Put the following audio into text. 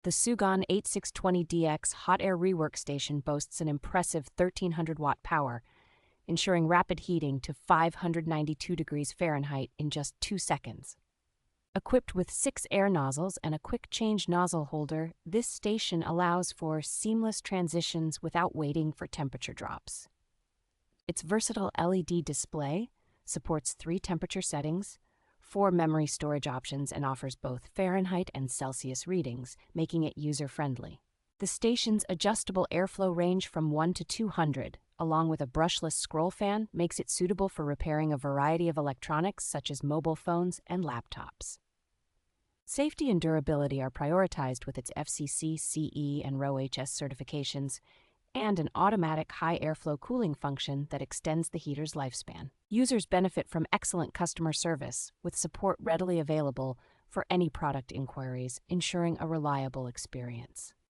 The SUGON 8620DX Hot Air Rework Station boasts an impressive 1300-watt power, ensuring rapid heating to 592 degrees Fahrenheit in just 2 seconds. Equipped with 6 air nozzles and a quick-change nozzle holder, this station allows for seamless transitions without waiting for temperature drops. Its versatile LED display supports 3 temperature settings, 4 memory storage options, and offers both Fahrenheit and Celsius readings, making it user-friendly. The station's adjustable airflow range from 1 to 200, along with a brushless scroll fan, makes it suitable for repairing a variety of electronics such as mobile phones and laptops. Safety and durability are prioritized with its FCC, CE, and RoHS certifications, and an automatic high airflow cooling function that extends the heater's lifespan. Users benefit from excellent customer service, with support readily available for any product inquiries, ensuring a reliable experience.